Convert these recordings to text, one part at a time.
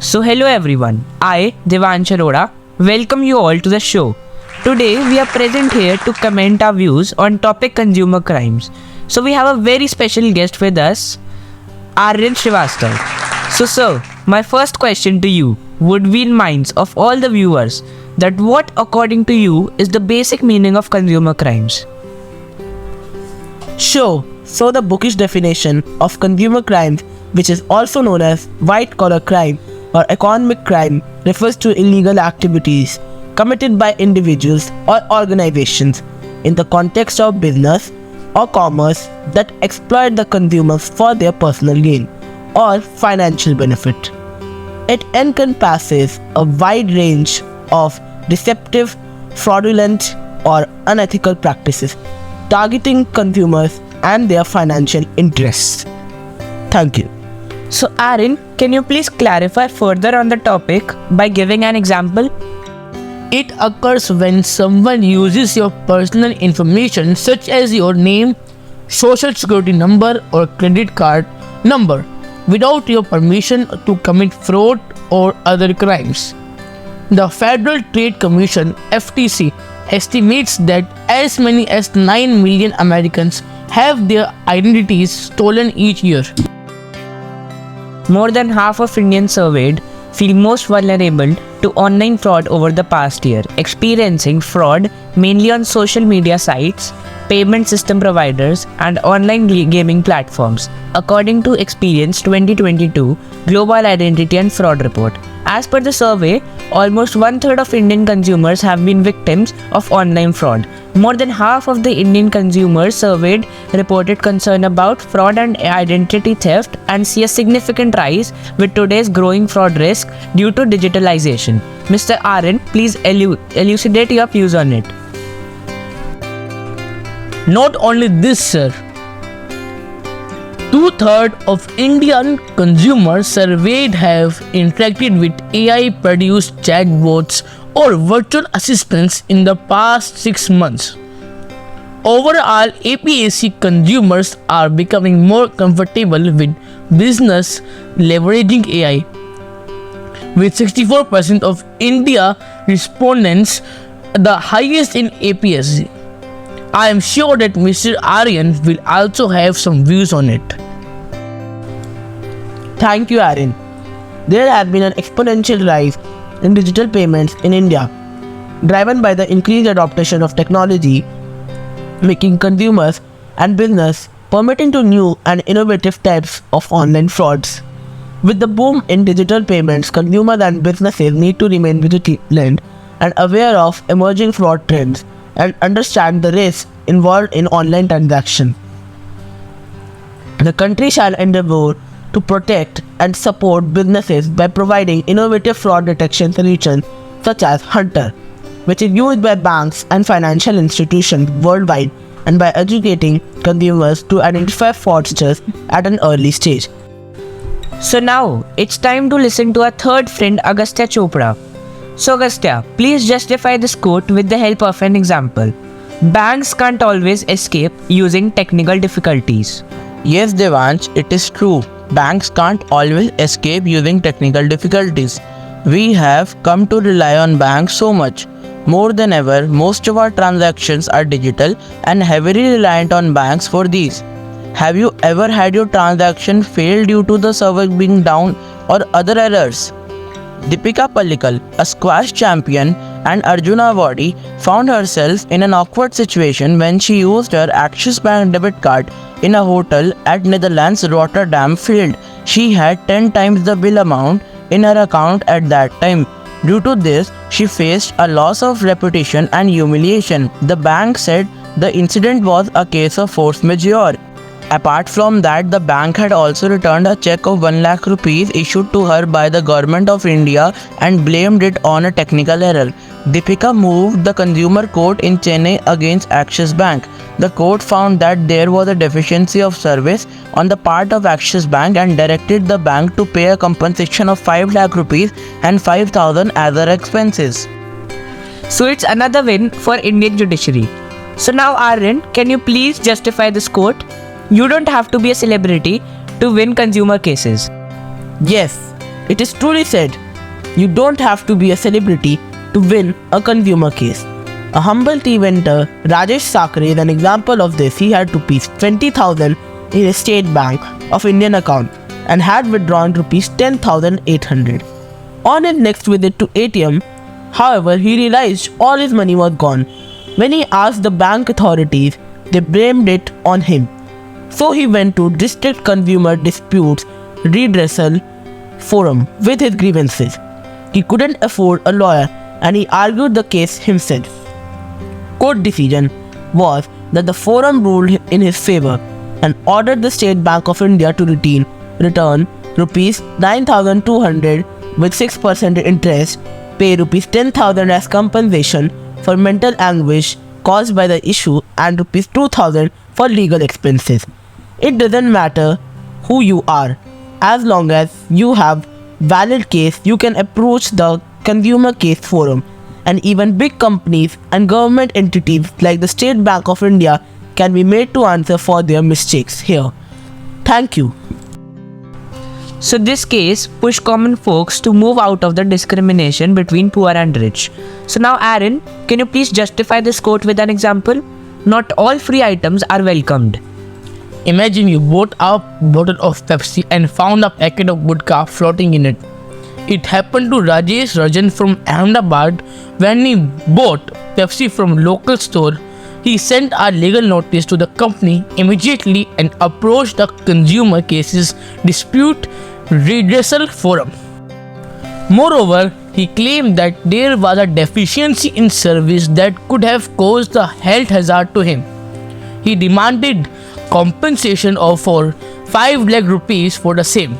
So hello everyone, I, Devansh Arora, welcome you all to the show. Today we are present here to comment our views on topic consumer crimes. So we have a very special guest with us, Aaryan Srivastava. So sir, my first question to you would be in minds of all the viewers that what according to you is the basic meaning of consumer crimes? Sure, so the bookish definition of consumer crimes, which is also known as white-collar crime or economic crime, refers to illegal activities committed by individuals or organizations in the context of business or commerce that exploit the consumers for their personal gain or financial benefit. It encompasses a wide range of deceptive, fraudulent, or unethical practices targeting consumers and their financial interests. Thank you. So Arin, can you please clarify further on the topic by giving an example? It occurs when someone uses your personal information such as your name, social security number or credit card number without your permission to commit fraud or other crimes. The Federal Trade Commission (FTC) estimates that as many as 9 million Americans have their identities stolen each year. More than half of Indians surveyed feel most vulnerable to online fraud over the past year, experiencing fraud mainly on social media sites, payment system providers, and online gaming platforms, according to Experience 2022 Global Identity and Fraud Report. As per the survey, almost one-third of Indian consumers have been victims of online fraud. More than half of the Indian consumers surveyed reported concern about fraud and identity theft and see a significant rise with today's growing fraud risk due to digitalization. Mr. Arin, please elucidate your views on it. Not only this, sir. 2/3 of Indian consumers surveyed have interacted with AI-produced chatbots or virtual assistants in the past 6 months. Overall, APAC consumers are becoming more comfortable with business leveraging AI, with 64% of India respondents, the highest in APAC. I am sure that Mr. Aaryan will also have some views on it. Thank you, Arin. There has been an exponential rise in digital payments in India, driven by the increased adoption of technology, making consumers and business permitting to new and innovative types of online frauds. With the boom in digital payments, consumers and businesses need to remain vigilant and aware of emerging fraud trends and understand the risks involved in online transactions. The country shall endeavor to protect and support businesses by providing innovative fraud detection solutions such as Hunter, which is used by banks and financial institutions worldwide, and by educating consumers to identify fraudsters at an early stage. So now, it's time to listen to our third friend Agastya Chopra. So Agastya, please justify this quote with the help of an example. Banks can't always escape using technical difficulties. Yes, Devansh, it is true. Banks can't always escape using technical difficulties. We have come to rely on banks so much. More than ever, most of our transactions are digital and heavily reliant on banks for these. Have you ever had your transaction fail due to the server being down or other errors? Deepika Pallikal, a squash champion and Arjuna awardee, found herself in an awkward situation when she used her Axis Bank debit card in a hotel at Netherlands Rotterdam failed. She had 10 times the bill amount in her account at that time. Due to this, she faced a loss of reputation and humiliation. The bank said the incident was a case of force majeure. Apart from that, the bank had also returned a check of 1 lakh rupees issued to her by the Government of India and blamed it on a technical error. Deepika moved the consumer court in Chennai against Axis Bank. The court found that there was a deficiency of service on the part of Axis Bank and directed the bank to pay a compensation of 5 lakh rupees and 5,000 other expenses. So it's another win for Indian judiciary. So now Arin, can you please justify this quote? You don't have to be a celebrity to win consumer cases. Yes, It is truly said, you don't have to be a celebrity to win a consumer case. A humble tea vendor, Rajesh Sakre, is an example of this. He had rupees 20,000 in his State Bank of Indian account and had withdrawn rupees 10,800. On his next visit to ATM, however, he realized all his money was gone. When he asked the bank authorities, they blamed it on him. So he went to District Consumer Disputes Redressal Forum with his grievances. He couldn't afford a lawyer and he argued the case himself. Court decision was that the forum ruled in his favor and ordered the State Bank of India to return rupees 9,200 with 6% interest, pay rupees 10,000 as compensation for mental anguish caused by the issue and rupees 2,000 for legal expenses. It doesn't matter who you are. As long as you have valid case, you can approach the consumer case forum, and even big companies and government entities like the State Bank of India can be made to answer for their mistakes here. Thank you. So this case pushed common folks to move out of the discrimination between poor and rich. So now Arin, can you please justify this quote with an example? Not all free items are welcomed. Imagine you bought a bottle of Pepsi and found a packet of vodka floating in it. It happened to Rajesh Rajan from Ahmedabad. When he bought Pepsi from local store, he sent a legal notice to the company immediately and approached the Consumer Cases Dispute Redressal Forum. Moreover, he claimed that there was a deficiency in service that could have caused a health hazard to him. He demanded compensation of for 5 lakh rupees for the same.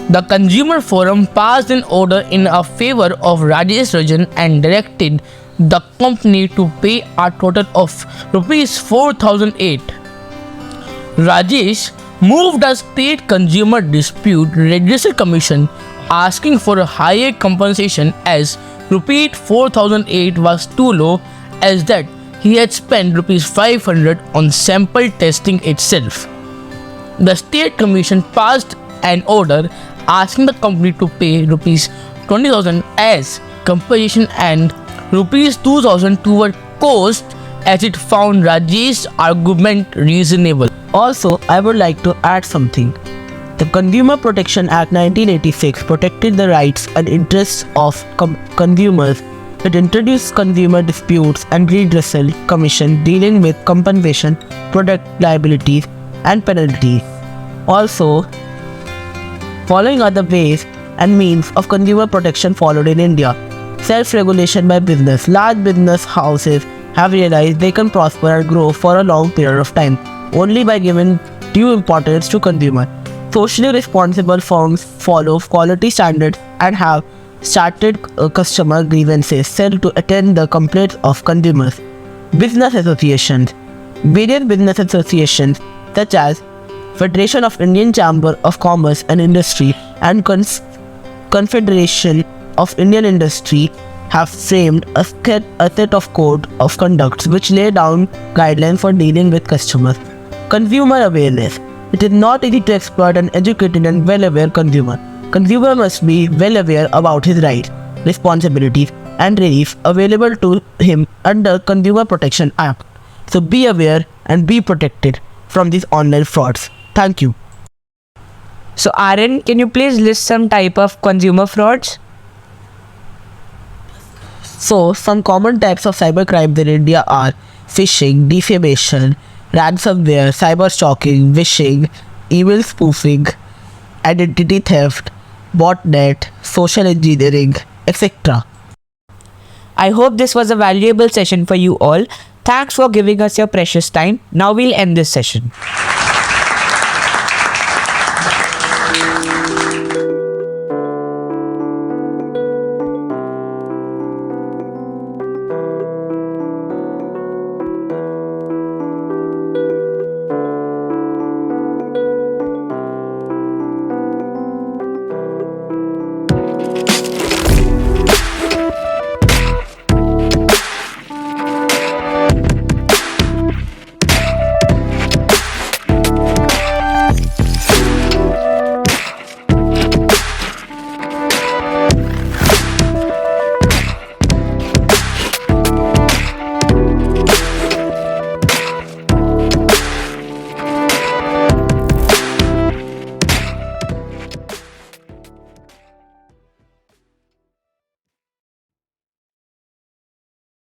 The Consumer Forum passed an order in a favor of Rajesh Rajan and directed the company to pay a total of rupees 4,008. Rajesh moved the State Consumer Dispute Redressal Commission asking for a higher compensation as rupees 4,008 was too low, as that he had spent rupees 500 on sample testing itself. The State Commission passed an order asking the company to pay rupees 20,000 as compensation and rupees 2,000 toward cost, as it found Rajesh's argument reasonable. Also, I would like to add something. The Consumer Protection Act 1986 protected the rights and interests of consumers. It introduced Consumer Disputes and Redressal Commission dealing with compensation, product liabilities, and penalties. Also, following other ways and means of consumer protection followed in India. Self-regulation by business. Large business houses have realized they can prosper and grow for a long period of time only by giving due importance to consumer. Socially responsible firms follow quality standards and have started customer grievances settled to attend the complaints of consumers. Business associations. Various business associations such as Federation of Indian Chamber of Commerce and Industry and Confederation of Indian Industry have framed a set of code of conduct which lay down guidelines for dealing with customers. Consumer awareness. It is not easy to exploit an educated and well-aware consumer. Consumer must be well aware about his rights, responsibilities, and relief available to him under Consumer Protection Act. So be aware and be protected from these online frauds. Thank you. So Arin, can you please list some type of consumer frauds? So, some common types of cybercrimes in India are phishing, defamation, ransomware, cyberstalking, vishing, email spoofing, identity theft, botnet, social engineering, etc. I hope this was a valuable session for you all. Thanks for giving us your precious time. Now we'll end this session.